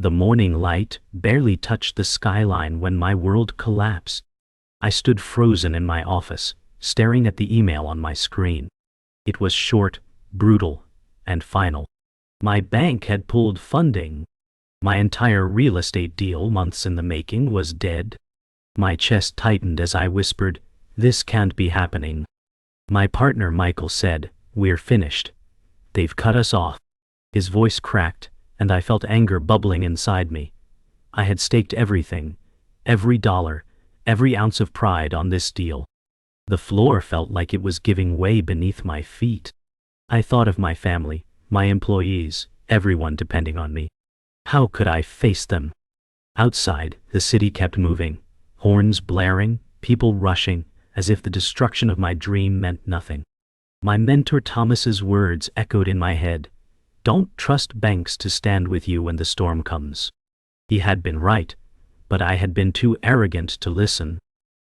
The morning light barely touched the skyline when my world collapsed. I stood frozen in my office, staring at the email on my screen. It was short, brutal, and final. My bank had pulled funding. My entire real estate deal, months in the making, was dead. My chest tightened as I whispered, "This can't be happening." My partner Michael said, "We're finished. They've cut us off." His voice cracked, and I felt anger bubbling inside me. I had staked everything, every dollar, every ounce of pride on this deal. The floor felt like it was giving way beneath my feet. I thought of my family, my employees, everyone depending on me. How could I face them? Outside, the city kept moving, horns blaring, people rushing, as if the destruction of my dream meant nothing. My mentor Thomas's words echoed in my head. "Don't trust banks to stand with you when the storm comes." He had been right, but I had been too arrogant to listen.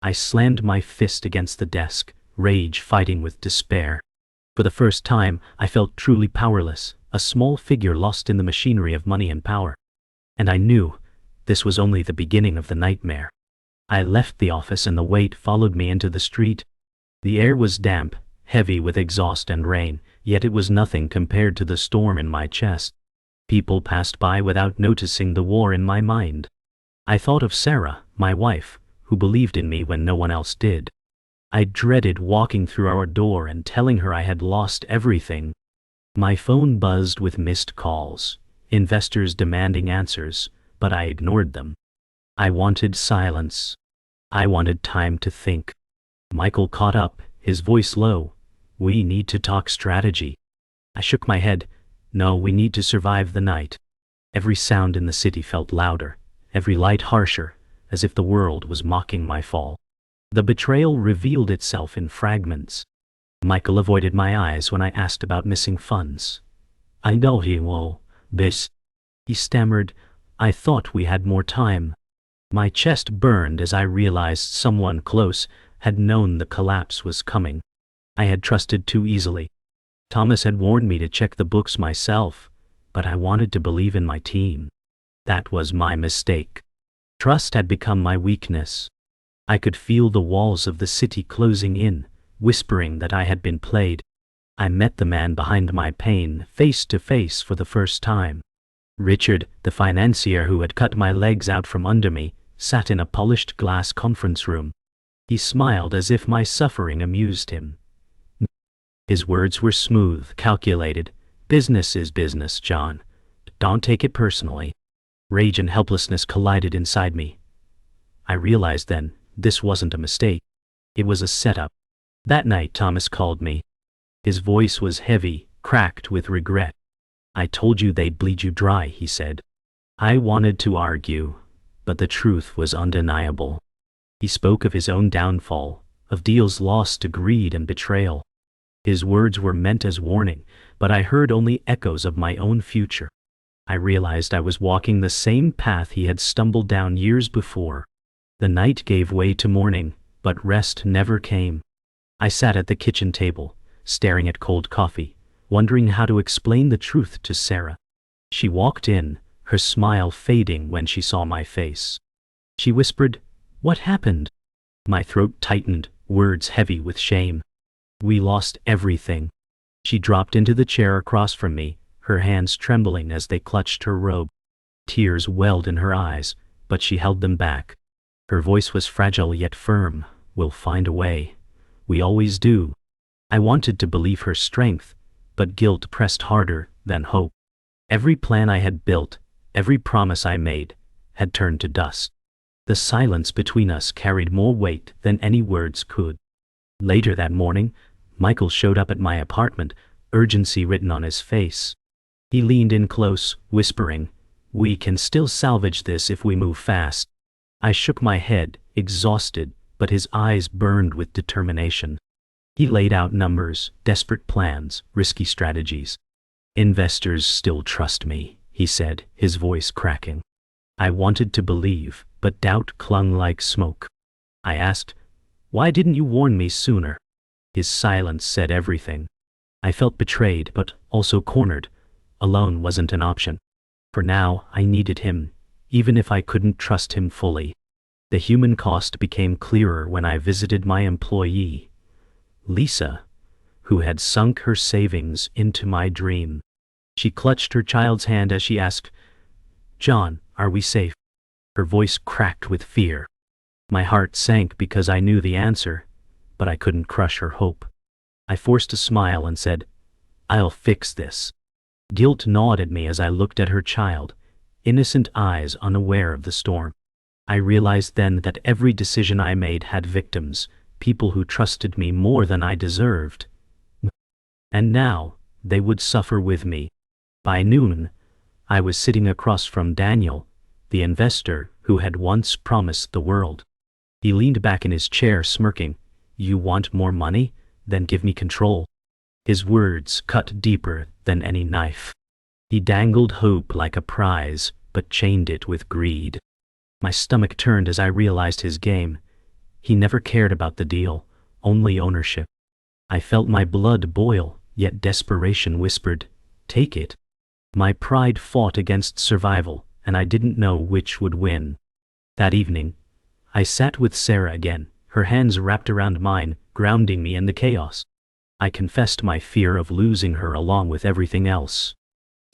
I slammed my fist against the desk, rage fighting with despair. For the first time, I felt truly powerless, a small figure lost in the machinery of money and power. And I knew this was only the beginning of the nightmare. I left the office and the weight followed me into the street. The air was damp, heavy with exhaust and rain, yet it was nothing compared to the storm in my chest. People passed by without noticing the war in my mind. I thought of Sarah, my wife, who believed in me when no one else did. I dreaded walking through our door and telling her I had lost everything. My phone buzzed with missed calls, investors demanding answers, but I ignored them. I wanted silence. I wanted time to think. Michael caught up, his voice low. "We need to talk strategy." I shook my head. "No, we need to survive the night." Every sound in the city felt louder, every light harsher, as if the world was mocking my fall. The betrayal revealed itself in fragments. Michael avoided my eyes when I asked about missing funds. "I know he will. This," he stammered. "I thought we had more time." My chest burned as I realized someone close had known the collapse was coming. I had trusted too easily. Thomas had warned me to check the books myself, but I wanted to believe in my team. That was my mistake. Trust had become my weakness. I could feel the walls of the city closing in, whispering that I had been played. I met the man behind my pain face to face for the first time. Richard, the financier who had cut my legs out from under me, sat in a polished glass conference room. He smiled as if my suffering amused him. His words were smooth, calculated. "Business is business, John. Don't take it personally." Rage and helplessness collided inside me. I realized then, this wasn't a mistake. It was a setup. That night Thomas called me. His voice was heavy, cracked with regret. "I told you they'd bleed you dry," he said. I wanted to argue, but the truth was undeniable. He spoke of his own downfall, of deals lost to greed and betrayal. His words were meant as warning, but I heard only echoes of my own future. I realized I was walking the same path he had stumbled down years before. The night gave way to morning, but rest never came. I sat at the kitchen table, staring at cold coffee, wondering how to explain the truth to Sarah. She walked in, her smile fading when she saw my face. She whispered, "What happened?" My throat tightened, words heavy with shame. "We lost everything." She dropped into the chair across from me, her hands trembling as they clutched her robe. Tears welled in her eyes, but she held them back. Her voice was fragile yet firm. "We'll find a way. We always do." I wanted to believe her strength, but guilt pressed harder than hope. Every plan I had built, every promise I made, had turned to dust. The silence between us carried more weight than any words could. Later that morning, Michael showed up at my apartment, urgency written on his face. He leaned in close, whispering, "We can still salvage this if we move fast." I shook my head, exhausted, but his eyes burned with determination. He laid out numbers, desperate plans, risky strategies. "Investors still trust me," he said, his voice cracking. I wanted to believe, but doubt clung like smoke. I asked, "Why didn't you warn me sooner?" His silence said everything. I felt betrayed, but also cornered. Alone wasn't an option. For now, I needed him, even if I couldn't trust him fully. The human cost became clearer when I visited my employee, Lisa, who had sunk her savings into my dream. She clutched her child's hand as she asked, "John, are we safe?" Her voice cracked with fear. My heart sank because I knew the answer, but I couldn't crush her hope. I forced a smile and said, "I'll fix this." Guilt gnawed at me as I looked at her child, innocent eyes unaware of the storm. I realized then that every decision I made had victims, people who trusted me more than I deserved. And now, they would suffer with me. By noon, I was sitting across from Daniel, the investor who had once promised the world. He leaned back in his chair smirking. "You want more money? Then give me control." His words cut deeper than any knife. He dangled hope like a prize, but chained it with greed. My stomach turned as I realized his game. He never cared about the deal, only ownership. I felt my blood boil, yet desperation whispered, "Take it." My pride fought against survival, and I didn't know which would win. That evening, I sat with Sarah again, her hands wrapped around mine, grounding me in the chaos. I confessed my fear of losing her along with everything else.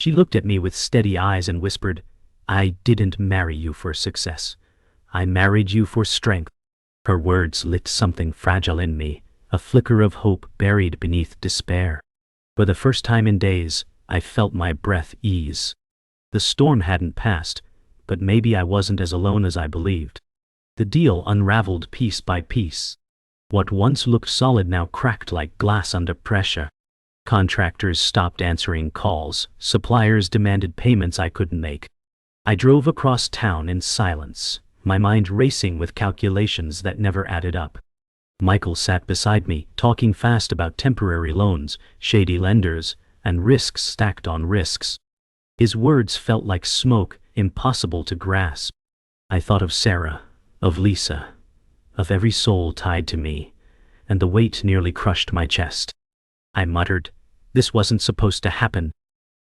She looked at me with steady eyes and whispered, "I didn't marry you for success. I married you for strength." Her words lit something fragile in me, a flicker of hope buried beneath despair. For the first time in days, I felt my breath ease. The storm hadn't passed, but maybe I wasn't as alone as I believed. The deal unraveled piece by piece. What once looked solid now cracked like glass under pressure. Contractors stopped answering calls, suppliers demanded payments I couldn't make. I drove across town in silence, my mind racing with calculations that never added up. Michael sat beside me, talking fast about temporary loans, shady lenders, and risks stacked on risks. His words felt like smoke, impossible to grasp. I thought of Sarah, of Lisa, of every soul tied to me, and the weight nearly crushed my chest. I muttered, "This wasn't supposed to happen."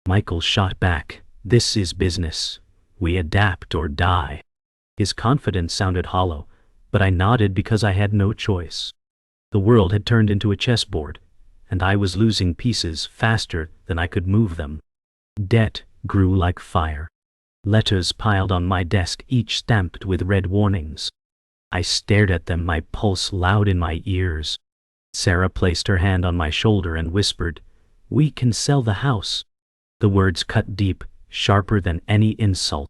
Michael shot back, "This is business. We adapt or die." His confidence sounded hollow, but I nodded because I had no choice. The world had turned into a chessboard, and I was losing pieces faster than I could move them. Debt grew like fire. Letters piled on my desk, each stamped with red warnings. I stared at them, my pulse loud in my ears. Sarah placed her hand on my shoulder and whispered, "We can sell the house." The words cut deep, sharper than any insult.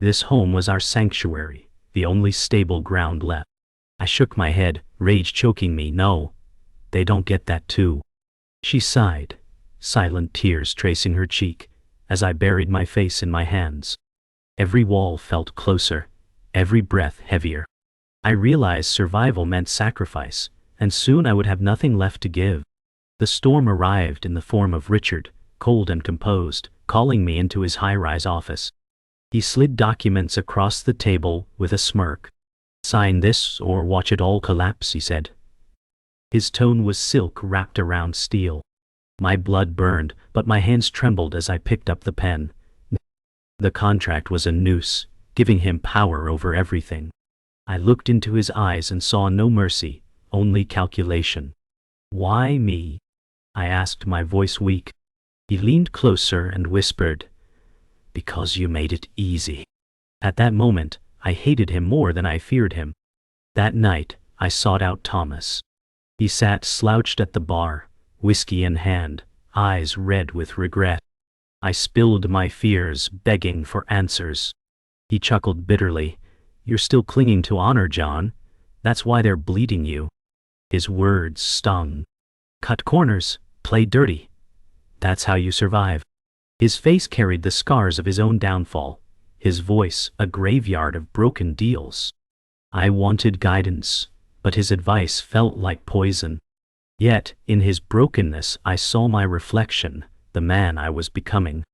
This home was our sanctuary, the only stable ground left. I shook my head, rage choking me. "No, they don't get that too." She sighed, silent tears tracing her cheek, as I buried my face in my hands. Every wall felt closer, every breath heavier. I realized survival meant sacrifice, and soon I would have nothing left to give. The storm arrived in the form of Richard, cold and composed, calling me into his high-rise office. He slid documents across the table with a smirk. "Sign this or watch it all collapse," he said. His tone was silk wrapped around steel. My blood burned, but my hands trembled as I picked up the pen. The contract was a noose, giving him power over everything. I looked into his eyes and saw no mercy, only calculation. "Why me?" I asked, my voice weak. He leaned closer and whispered, "Because you made it easy." At that moment, I hated him more than I feared him. That night, I sought out Thomas. He sat slouched at the bar, whiskey in hand, eyes red with regret. I spilled my fears, begging for answers. He chuckled bitterly. "You're still clinging to honor, John. That's why they're bleeding you." His words stung. "Cut corners, play dirty. That's how you survive." His face carried the scars of his own downfall, his voice a graveyard of broken deals. I wanted guidance, but his advice felt like poison. Yet, in his brokenness, I saw my reflection, the man I was becoming.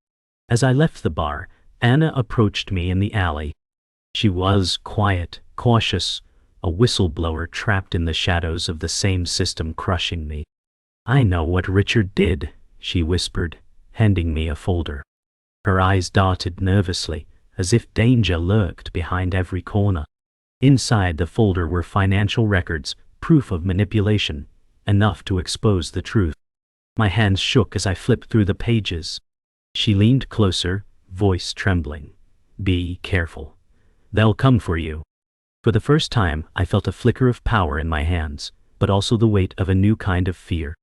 As I left the bar, Anna approached me in the alley. She was quiet, cautious, a whistleblower trapped in the shadows of the same system crushing me. "I know what Richard did," she whispered, handing me a folder. Her eyes darted nervously, as if danger lurked behind every corner. Inside the folder were financial records, proof of manipulation, enough to expose the truth. My hands shook as I flipped through the pages. She leaned closer, voice trembling. "Be careful. They'll come for you." For the first time, I felt a flicker of power in my hands, but also the weight of a new kind of fear.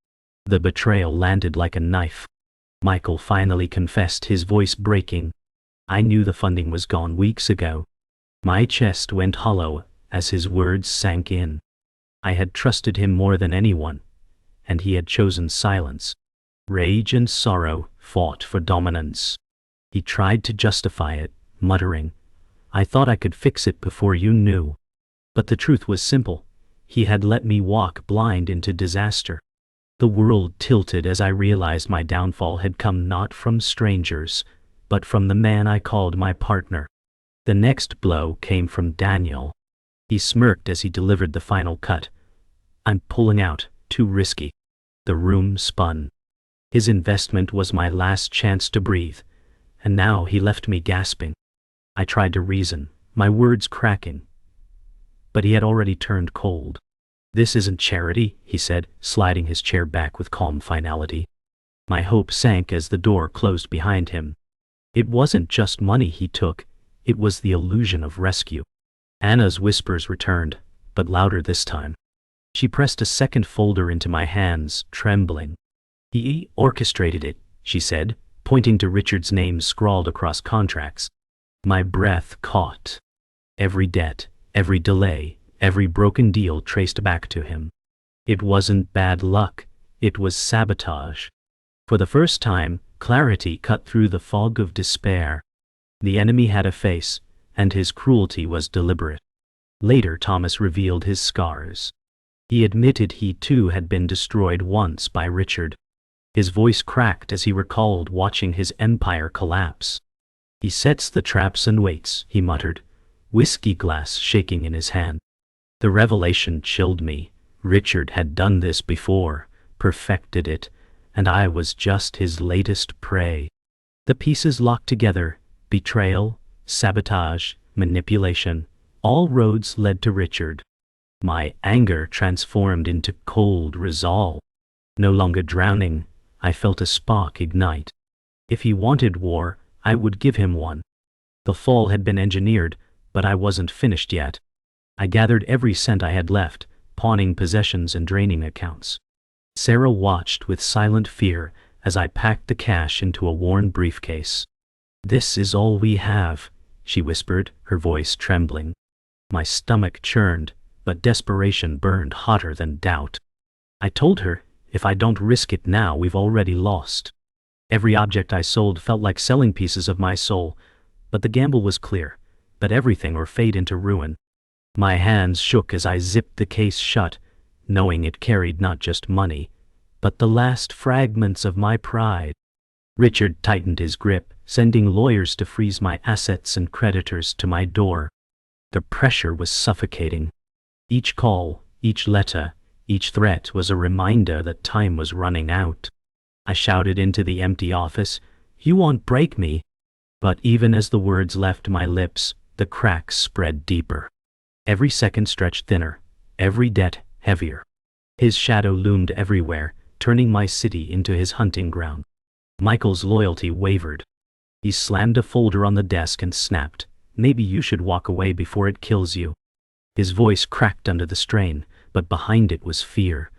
The betrayal landed like a knife. Michael finally confessed, his voice breaking. I knew the funding was gone weeks ago. My chest went hollow as his words sank in. I had trusted him more than anyone, and he had chosen silence. Rage and sorrow fought for dominance. He tried to justify it, muttering, "I thought I could fix it before you knew." But the truth was simple. He had let me walk blind into disaster. The world tilted as I realized my downfall had come not from strangers, but from the man I called my partner. The next blow came from Daniel. He smirked as he delivered the final cut. "I'm pulling out, too risky." The room spun. His investment was my last chance to breathe, and now he left me gasping. I tried to reason, my words cracking, but he had already turned cold. "This isn't charity," he said, sliding his chair back with calm finality. My hope sank as the door closed behind him. It wasn't just money he took, it was the illusion of rescue. Anna's whispers returned, but louder this time. She pressed a second folder into my hands, trembling. "He orchestrated it," she said, pointing to Richard's name scrawled across contracts. My breath caught. Every debt, every delay, every broken deal traced back to him. It wasn't bad luck, it was sabotage. For the first time, clarity cut through the fog of despair. The enemy had a face, and his cruelty was deliberate. Later, Thomas revealed his scars. He admitted he too had been destroyed once by Richard. His voice cracked as he recalled watching his empire collapse. "He sets the traps and waits," he muttered, whiskey glass shaking in his hand. The revelation chilled me. Richard had done this before, perfected it, and I was just his latest prey. The pieces locked together, betrayal, sabotage, manipulation, all roads led to Richard. My anger transformed into cold resolve. No longer drowning, I felt a spark ignite. If he wanted war, I would give him one. The fall had been engineered, but I wasn't finished yet. I gathered every cent I had left, pawning possessions and draining accounts. Sarah watched with silent fear as I packed the cash into a worn briefcase. "This is all we have," she whispered, her voice trembling. My stomach churned, but desperation burned hotter than doubt. I told her, if I don't risk it now, we've already lost. Every object I sold felt like selling pieces of my soul, but the gamble was clear, bet everything or fade into ruin. My hands shook as I zipped the case shut, knowing it carried not just money, but the last fragments of my pride. Richard tightened his grip, sending lawyers to freeze my assets and creditors to my door. The pressure was suffocating. Each call, each letter, each threat was a reminder that time was running out. I shouted into the empty office, "You won't break me." But even as the words left my lips, the cracks spread deeper. Every second stretched thinner, every debt heavier. His shadow loomed everywhere, turning my city into his hunting ground. Michael's loyalty wavered. He slammed a folder on the desk and snapped, "Maybe you should walk away before it kills you." His voice cracked under the strain, but behind it was fear.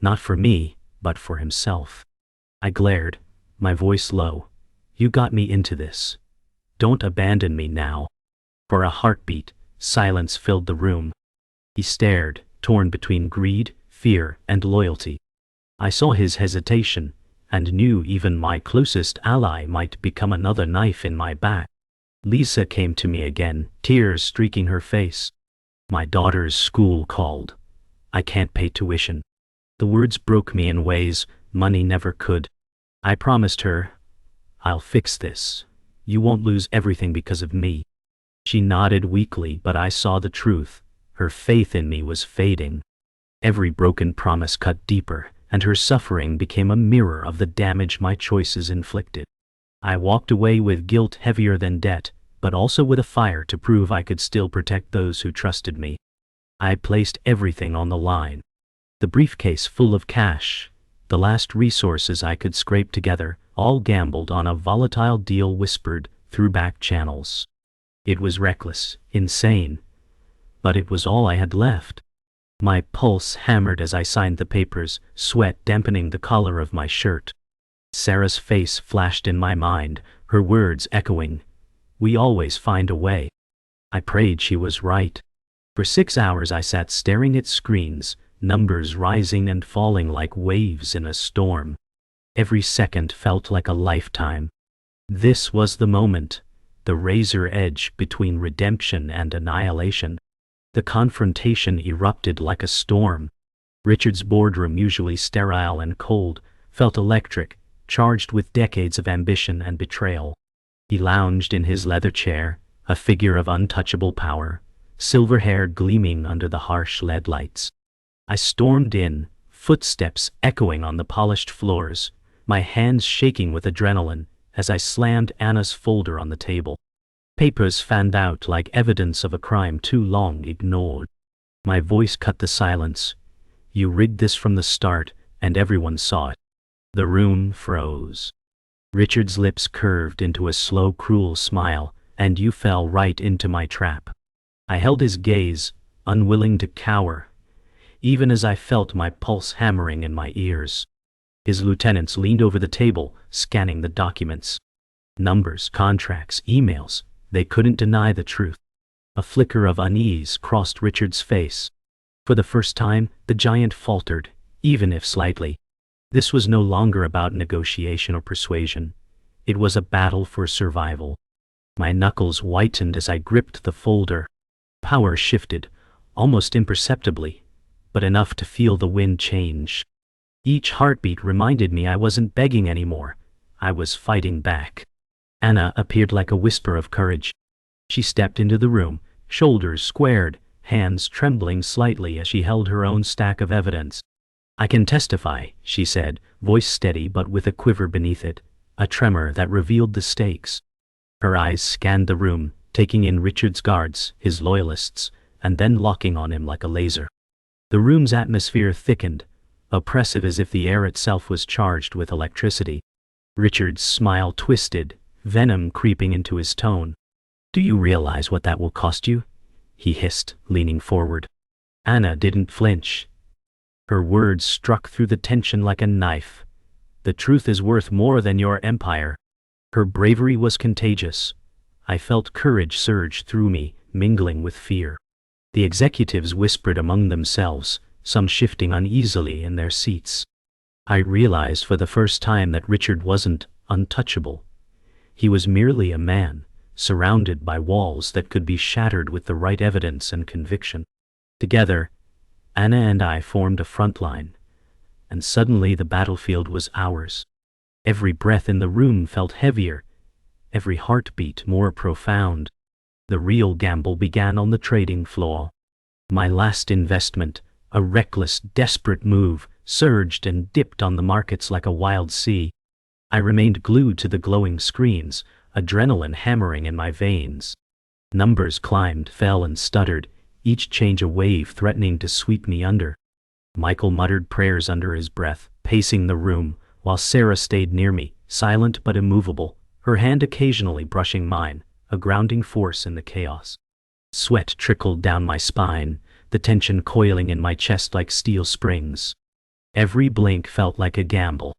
Not for me, but for himself. I glared, my voice low. "You got me into this. Don't abandon me now." For a heartbeat, silence filled the room. He stared, torn between greed, fear, and loyalty. I saw his hesitation, and knew even my closest ally might become another knife in my back. Lisa came to me again, tears streaking her face. "My daughter's school called. I can't pay tuition." The words broke me in ways money never could. I promised her, "I'll fix this. You won't lose everything because of me." She nodded weakly, but I saw the truth. Her faith in me was fading. Every broken promise cut deeper, and her suffering became a mirror of the damage my choices inflicted. I walked away with guilt heavier than debt, but also with a fire to prove I could still protect those who trusted me. I placed everything on the line. The briefcase full of cash, the last resources I could scrape together, all gambled on a volatile deal whispered through back channels. It was reckless, insane, but it was all I had left. My pulse hammered as I signed the papers, sweat dampening the collar of my shirt. Sarah's face flashed in my mind, her words echoing, "We always find a way." I prayed she was right. For 6 hours I sat staring at screens, numbers rising and falling like waves in a storm. Every second felt like a lifetime. This was the moment, the razor edge between redemption and annihilation. The confrontation erupted like a storm. Richard's boardroom, usually sterile and cold, felt electric, charged with decades of ambition and betrayal. He lounged in his leather chair, a figure of untouchable power, silver hair gleaming under the harsh LED lights. I stormed in, footsteps echoing on the polished floors, my hands shaking with adrenaline as I slammed Anna's folder on the table. Papers fanned out like evidence of a crime too long ignored. My voice cut the silence. "You rigged this from the start, and everyone saw it." The room froze. Richard's lips curved into a slow, cruel smile, "And you fell right into my trap." I held his gaze, unwilling to cower, even as I felt my pulse hammering in my ears. His lieutenants leaned over the table, scanning the documents. Numbers, contracts, emails. They couldn't deny the truth. A flicker of unease crossed Richard's face. For the first time, the giant faltered, even if slightly. This was no longer about negotiation or persuasion. It was a battle for survival. My knuckles whitened as I gripped the folder. Power shifted, almost imperceptibly, but enough to feel the wind change. Each heartbeat reminded me I wasn't begging anymore. I was fighting back. Anna appeared like a whisper of courage. She stepped into the room, shoulders squared, hands trembling slightly as she held her own stack of evidence. "I can testify," she said, voice steady but with a quiver beneath it, a tremor that revealed the stakes. Her eyes scanned the room, taking in Richard's guards, his loyalists, and then locking on him like a laser. The room's atmosphere thickened, oppressive as if the air itself was charged with electricity. Richard's smile twisted, venom creeping into his tone. "Do you realize what that will cost you?" he hissed, leaning forward. Anna didn't flinch. Her words struck through the tension like a knife. "The truth is worth more than your empire." Her bravery was contagious. I felt courage surge through me, mingling with fear. The executives whispered among themselves, some shifting uneasily in their seats. I realized for the first time that Richard wasn't untouchable. He was merely a man, surrounded by walls that could be shattered with the right evidence and conviction. Together, Anna and I formed a front line, and suddenly the battlefield was ours. Every breath in the room felt heavier, every heartbeat more profound. The real gamble began on the trading floor. My last investment, a reckless, desperate move, surged and dipped on the markets like a wild sea. I remained glued to the glowing screens, adrenaline hammering in my veins. Numbers climbed, fell, and stuttered, each change a wave threatening to sweep me under. Michael muttered prayers under his breath, pacing the room, while Sarah stayed near me, silent but immovable, her hand occasionally brushing mine, a grounding force in the chaos. Sweat trickled down my spine, the tension coiling in my chest like steel springs. Every blink felt like a gamble.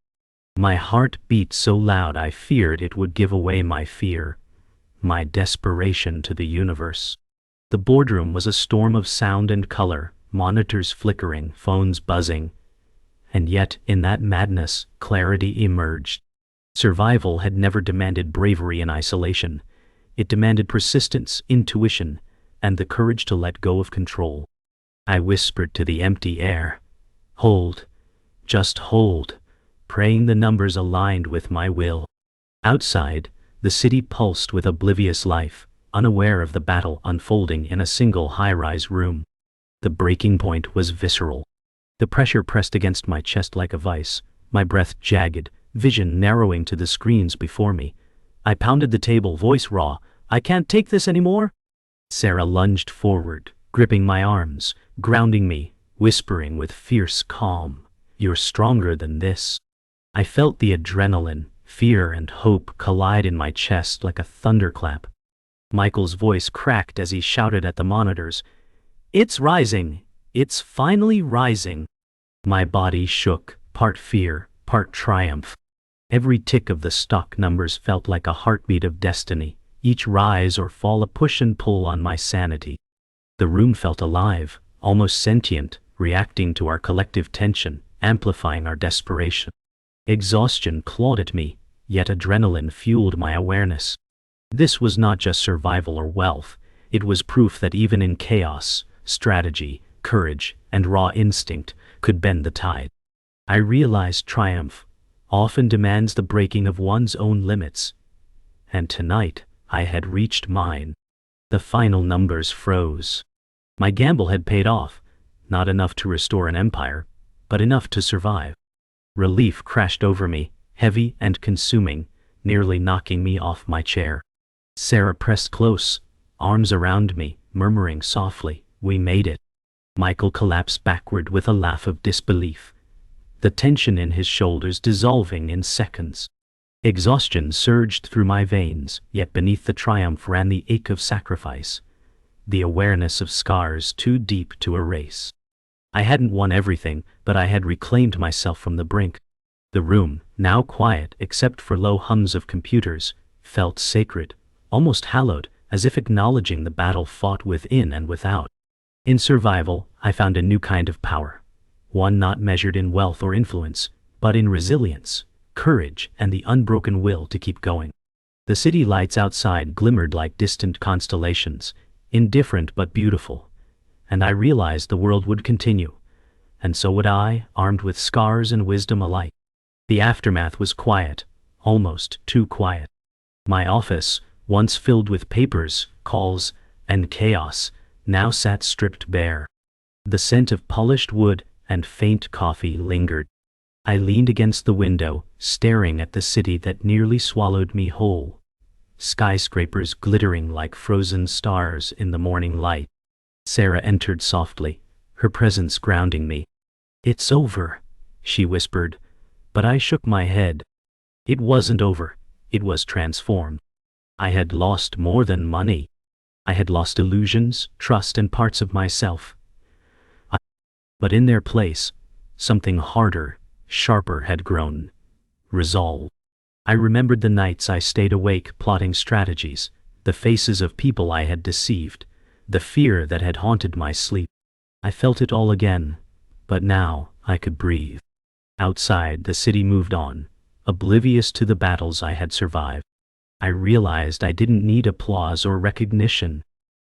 My heart beat so loud I feared it would give away my fear, my desperation to the universe. The boardroom was a storm of sound and color, monitors flickering, phones buzzing. And yet, in that madness, clarity emerged. Survival had never demanded bravery in isolation. It demanded persistence, intuition, and the courage to let go of control. I whispered to the empty air, "Hold, just hold," praying the numbers aligned with my will. Outside, the city pulsed with oblivious life, unaware of the battle unfolding in a single high-rise room. The breaking point was visceral. The pressure pressed against my chest like a vice, my breath jagged, vision narrowing to the screens before me, I pounded the table, voice raw. I can't take this anymore. Sarah lunged forward, gripping my arms, grounding me, whispering with fierce calm, "You're stronger than this." I felt the adrenaline, fear and hope collide in my chest like a thunderclap. Michael's voice cracked as he shouted at the monitors, "It's rising! It's finally rising!" My body shook, part fear, part triumph. Every tick of the stock numbers felt like a heartbeat of destiny, each rise or fall a push and pull on my sanity. The room felt alive, almost sentient, reacting to our collective tension, amplifying our desperation. Exhaustion clawed at me, yet adrenaline fueled my awareness. This was not just survival or wealth, it was proof that even in chaos, strategy, courage, and raw instinct could bend the tide. I realized triumph often demands the breaking of one's own limits. And tonight, I had reached mine. The final numbers froze. My gamble had paid off, not enough to restore an empire, but enough to survive. Relief crashed over me, heavy and consuming, nearly knocking me off my chair. Sarah pressed close, arms around me, murmuring softly, "We made it." Michael collapsed backward with a laugh of disbelief, the tension in his shoulders dissolving in seconds. Exhaustion surged through my veins, yet beneath the triumph ran the ache of sacrifice, the awareness of scars too deep to erase. I hadn't won everything, but I had reclaimed myself from the brink. The room, now quiet except for low hums of computers, felt sacred, almost hallowed, as if acknowledging the battle fought within and without. In survival, I found a new kind of power, one not measured in wealth or influence, but in resilience, courage, and the unbroken will to keep going. The city lights outside glimmered like distant constellations, indifferent but beautiful, and I realized the world would continue, and so would I, armed with scars and wisdom alike. The aftermath was quiet, almost too quiet. My office, once filled with papers, calls, and chaos, now sat stripped bare. The scent of polished wood and faint coffee lingered. I leaned against the window, staring at the city that nearly swallowed me whole. Skyscrapers glittering like frozen stars in the morning light. Sarah entered softly, her presence grounding me. "It's over," she whispered, but I shook my head. It wasn't over, it was transformed. I had lost more than money. I had lost illusions, trust, and parts of myself. But in their place, something harder, sharper had grown. Resolve. I remembered the nights I stayed awake plotting strategies, the faces of people I had deceived, the fear that had haunted my sleep. I felt it all again, but now I could breathe. Outside, the city moved on, oblivious to the battles I had survived. I realized I didn't need applause or recognition.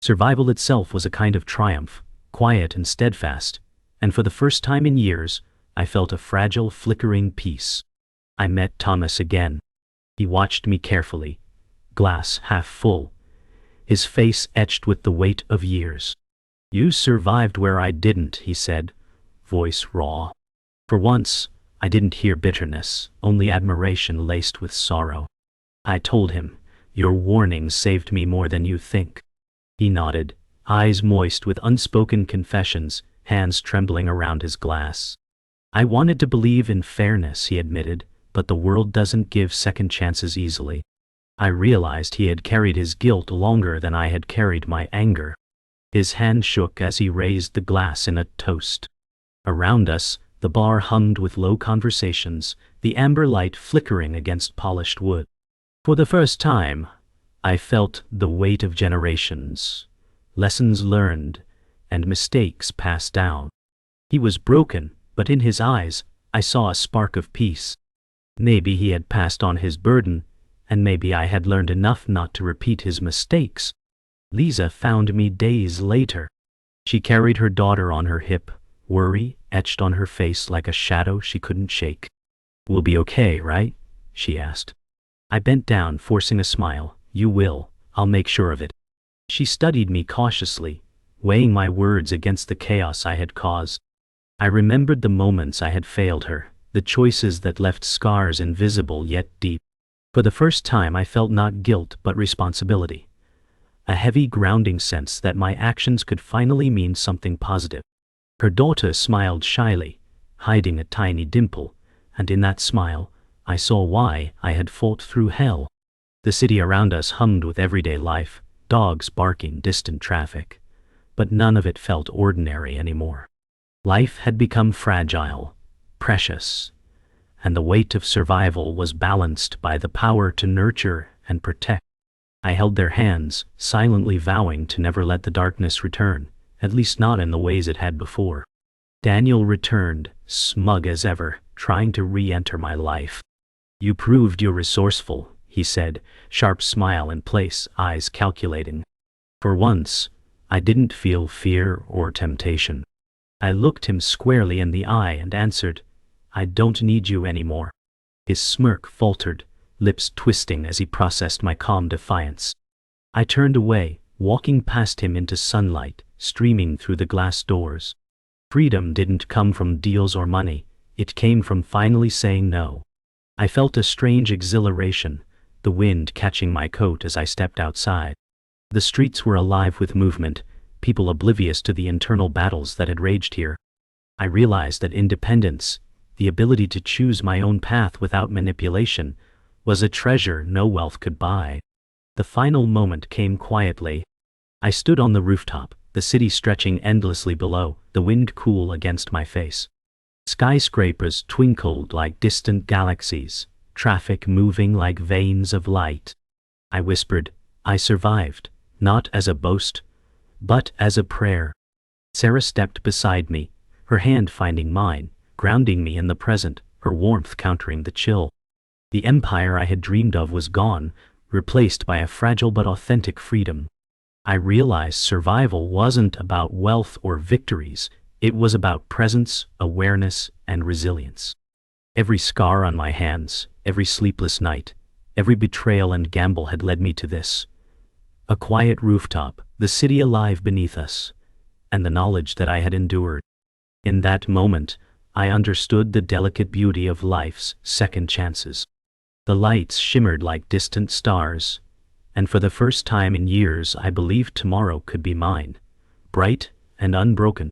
Survival itself was a kind of triumph, quiet and steadfast, and for the first time in years, I felt a fragile, flickering peace. I met Thomas again. He watched me carefully, glass half full, his face etched with the weight of years. "You survived where I didn't," he said, voice raw. For once, I didn't hear bitterness, only admiration laced with sorrow. I told him, "Your warnings saved me more than you think." He nodded, eyes moist with unspoken confessions, hands trembling around his glass. "I wanted to believe in fairness," he admitted, "but the world doesn't give second chances easily." I realized he had carried his guilt longer than I had carried my anger. His hand shook as he raised the glass in a toast. Around us, the bar hummed with low conversations, the amber light flickering against polished wood. For the first time, I felt the weight of generations, lessons learned, and mistakes passed down. He was broken, but in his eyes, I saw a spark of peace. Maybe he had passed on his burden, and maybe I had learned enough not to repeat his mistakes. Lisa found me days later. She carried her daughter on her hip, worry etched on her face like a shadow she couldn't shake. "We'll be okay, right?" she asked. I bent down, forcing a smile. "You will, I'll make sure of it." She studied me cautiously, weighing my words against the chaos I had caused. I remembered the moments I had failed her, the choices that left scars invisible yet deep. For the first time I felt not guilt but responsibility. A heavy grounding sense that my actions could finally mean something positive. Her daughter smiled shyly, hiding a tiny dimple, and in that smile, I saw why I had fought through hell. The city around us hummed with everyday life, dogs barking, distant traffic. But none of it felt ordinary anymore. Life had become fragile, precious, and the weight of survival was balanced by the power to nurture and protect. I held their hands, silently vowing to never let the darkness return, at least not in the ways it had before. Daniel returned, smug as ever, trying to re-enter my life. "You proved you're resourceful," he said, sharp smile in place, eyes calculating. For once, I didn't feel fear or temptation. I looked him squarely in the eye and answered, "I don't need you anymore." His smirk faltered, lips twisting as he processed my calm defiance. I turned away, walking past him into sunlight, streaming through the glass doors. Freedom didn't come from deals or money, it came from finally saying no. I felt a strange exhilaration, the wind catching my coat as I stepped outside. The streets were alive with movement, people oblivious to the internal battles that had raged here. I realized that independence, the ability to choose my own path without manipulation, was a treasure no wealth could buy. The final moment came quietly. I stood on the rooftop, the city stretching endlessly below, the wind cool against my face. Skyscrapers twinkled like distant galaxies, traffic moving like veins of light. I whispered, "I survived, not as a boast, but as a prayer." Sarah stepped beside me, her hand finding mine, grounding me in the present, her warmth countering the chill. The empire I had dreamed of was gone, replaced by a fragile but authentic freedom. I realized survival wasn't about wealth or victories, it was about presence, awareness, and resilience. Every scar on my hands, every sleepless night, every betrayal and gamble had led me to this. A quiet rooftop, the city alive beneath us, and the knowledge that I had endured. In that moment, I understood the delicate beauty of life's second chances. The lights shimmered like distant stars, and for the first time in years I believed tomorrow could be mine, bright and unbroken.